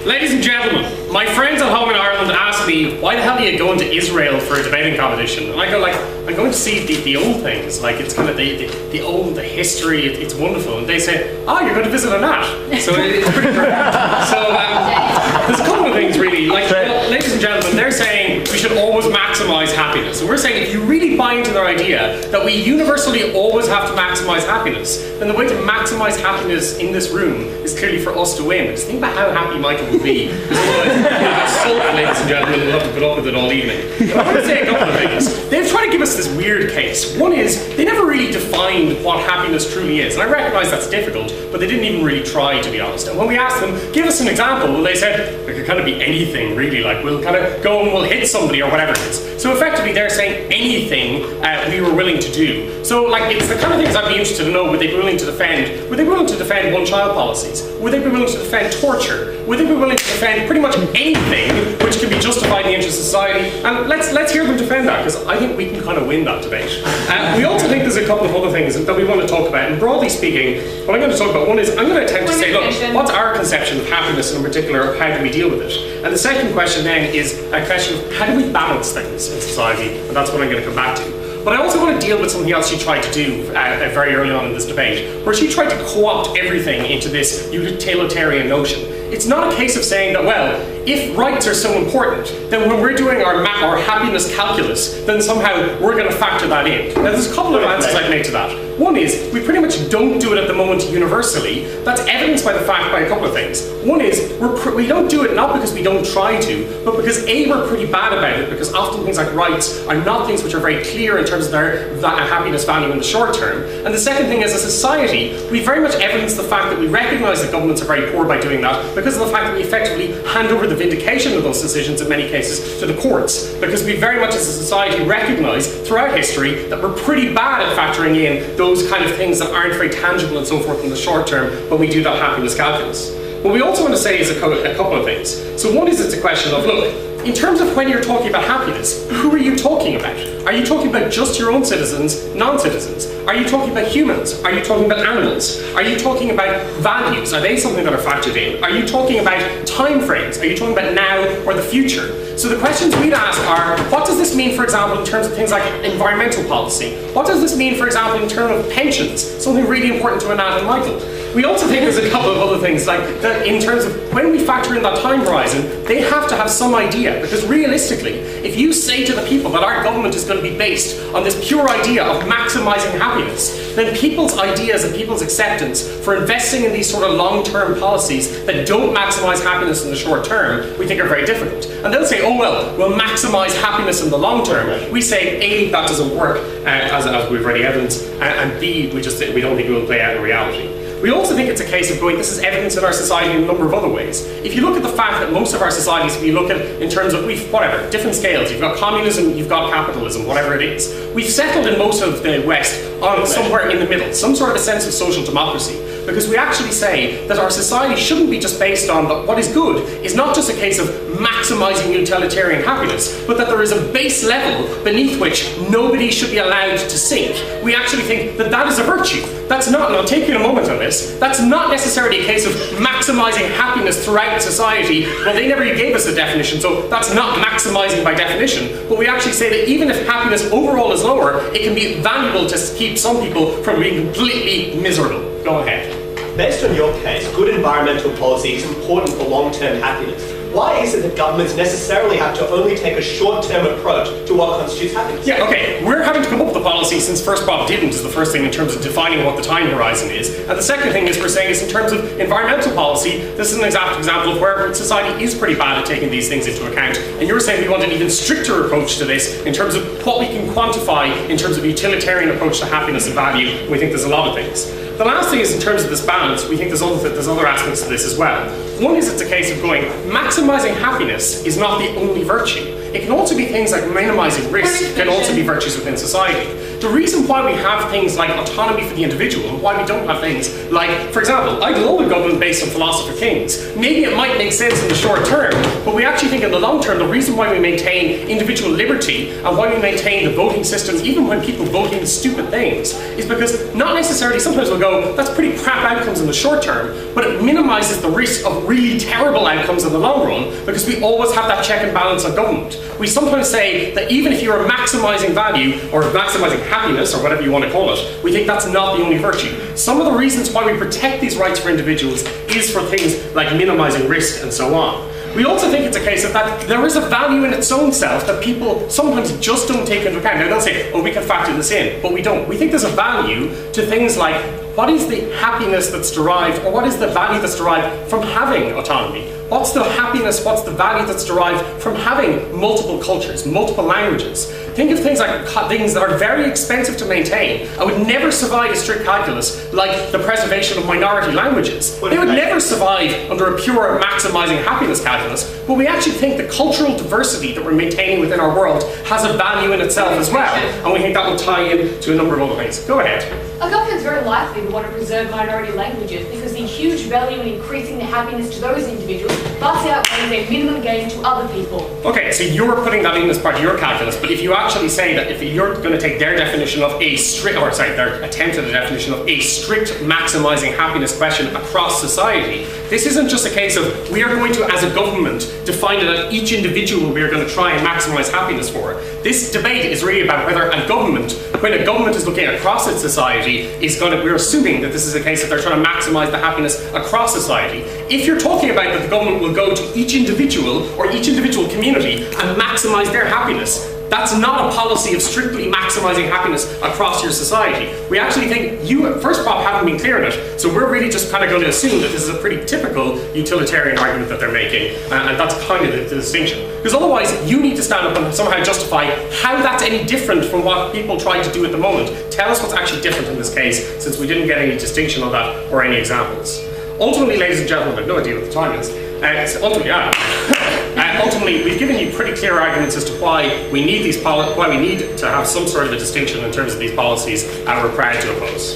Ladies and gentlemen, my friends at home in Ireland ask me, why the hell are you going to Israel for a debating competition? And I go like, I'm going to see the old things, like it's kind of the old, the history, it's wonderful. And they say, oh, you're going to visit a Nat. So it's pretty great. So there's a couple of things really, like, ladies and gentlemen, they're saying we should always maximize happiness. And we're saying if you really buy into their idea that we universally always have to maximize happiness, then the way to maximize happiness in this room is clearly for us to win. Because think about how happy Michael would be. Ladies and gentlemen, we'll have to put up with it all evening. But I want to say a couple of things. They've tried to give us this weird case. One is, they never really defined what happiness truly is. And I recognize that's difficult, but they didn't even really try, to be honest. And when we asked them, give us an example, well, they said, it could kind of be anything, really. Like, we'll kind of go and we'll hit somebody or whatever it is. So effectively, they're saying anything we were willing to do. So, like, it's the kind of things I'd be interested to know, would they be willing to defend? Would they be willing to defend one-child policies? Would they be willing to defend torture? Would they be willing to defend pretty much anything which can be justified in the interest of society? And let's hear them defend that, because I think we can kind of win that debate. We also think there's a couple of other things that we want to talk about. And broadly speaking, what I'm going to talk about, one is, I'm going to attempt to say, look, what's our conception of happiness, and in particular, how do we deal with it? And the second question then is a question of how do we balance things in society? And that's what I'm going to come back to. But I also want to deal with something else she tried to do very early on in this debate, where she tried to co-opt everything into this utilitarian notion. It's not a case of saying that, well, if rights are so important, then when we're doing our happiness calculus, then somehow we're going to factor that in. Now, there's a couple of answers I've made to that. One is, we pretty much don't do it at the moment universally. That's evidenced by a couple of things. One is, we don't do it not because we don't try to, but because A, we're pretty bad about it, because often things like rights are not things which are very clear in terms of their happiness value in the short term. And the second thing is, as a society, we very much evidence the fact that we recognize that governments are very poor by doing that, because of the fact that we effectively hand over the vindication of those decisions in many cases to the courts, because we very much as a society recognize throughout history that we're pretty bad at factoring in those kind of things that aren't very tangible and so forth in the short term when we do that happiness calculus. What we also want to say is a couple of things. So one is, it's a question of, look, in terms of when you're talking about happiness, who are you talking about? Are you talking about just your own citizens, non-citizens? Are you talking about humans? Are you talking about animals? Are you talking about values? Are they something that are factored in? Are you talking about time frames? Are you talking about now or the future? So the questions we'd ask are, what does this mean, for example, in terms of things like environmental policy? What does this mean, for example, in terms of pensions? Something really important to Anat and Michael. We also think there's a couple of other things, like that in terms of when we factor in that time horizon, they have to have some idea, because realistically, if you say to the people that our government is going to be based on this pure idea of maximizing happiness, then people's ideas and people's acceptance for investing in these sort of long-term policies that don't maximize happiness in the short term, we think are very difficult. And they'll say, oh well, we'll maximize happiness in the long term. We say, A, that doesn't work, as we've already evidenced, and B, we don't think it will play out in reality. We also think it's a case of going, this is evidence in our society in a number of other ways. If you look at the fact that most of our societies, if you look at in terms of, different scales, you've got communism, you've got capitalism, whatever it is. We've settled in most of the West on somewhere in the middle, some sort of a sense of social democracy. Because we actually say that our society shouldn't be just based on that what is good is not just a case of maximizing utilitarian happiness, but that there is a base level beneath which nobody should be allowed to sink. We actually think that that is a virtue. That's not, and I'll take you in a moment on this, that's not necessarily a case of maximizing happiness throughout society. Well, they never gave us a definition, so that's not maximizing by definition. But we actually say that even if happiness overall is lower, it can be valuable to keep some people from being completely miserable. Go ahead. Based on your case, good environmental policy is important for long-term happiness. Why is it that governments necessarily have to only take a short-term approach to what constitutes happiness? Yeah, okay, we're having to come up with a policy since First Bob didn't is the first thing in terms of defining what the time horizon is. And the second thing is we're saying is in terms of environmental policy, this is an example of where society is pretty bad at taking these things into account. And you're saying we want an even stricter approach to this in terms of what we can quantify in terms of a utilitarian approach to happiness and value. We think there's a lot of things. The last thing is in terms of this balance, we think there's other aspects to this as well. One is it's a case of going, maximizing happiness is not the only virtue. It can also be things like minimizing risk, can also be virtues within society. The reason why we have things like autonomy for the individual and why we don't have things like, for example, I love a government based on philosopher kings. Maybe it might make sense in the short term, but we actually think in the long term the reason why we maintain individual liberty and why we maintain the voting systems, even when people vote in stupid things, is because not necessarily, sometimes we'll go, that's pretty crap outcomes in the short term, but it minimises the risk of really terrible outcomes in the long run because we always have that check and balance on government. We sometimes say that even if you're maximising value or maximising happiness or whatever you want to call it, we think that's not the only virtue. Some of the reasons why we protect these rights for individuals is for things like minimising risk and so on. We also think it's a case of that there is a value in its own self that people sometimes just don't take into account. Now they'll say, oh, we can factor this in, but we don't. We think there's a value to things like what is the happiness that's derived, or what is the value that's derived from having autonomy? What's the happiness, what's the value that's derived from having multiple cultures, multiple languages? Think of things like things that are very expensive to maintain. I would never survive a strict calculus like the preservation of minority languages. They would never survive under a pure maximising happiness calculus, but we actually think the cultural diversity that we're maintaining within our world has a value in itself as well, and we think that will tie in to a number of other things. Go ahead. A government's very likely to want to preserve minority languages because the huge value in increasing the happiness to those individuals thus outweighs a minimum gain to other people. Okay, so you're putting that in as part of your calculus, but if you actually say that if you're going to take their definition of a strict, or sorry, their attempt at a definition of a strict maximising happiness question across society, this isn't just a case of we are going to, as a government, define it at each individual we are going to try and maximise happiness for. This debate is really about whether a government, when a government is looking across its society, is going to, we're assuming that this is a case that they're trying to maximise the happiness across society. If you're talking about that the government will go to each individual or each individual community and maximise their happiness, that's not a policy of strictly maximising happiness across your society. We actually think you, first Bob, haven't been clear on it, so we're really just kind of going to assume that this is a pretty typical utilitarian argument that they're making, and that's kind of the distinction. Because otherwise, you need to stand up and somehow justify how that's any different from what people try to do at the moment. Tell us what's actually different in this case, since we didn't get any distinction on that or any examples. Ultimately, ladies and gentlemen, I have no idea what the time is. Ultimately, we've given you pretty clear arguments as to why we need these why we need to have some sort of a distinction in terms of these policies, and we're proud to oppose.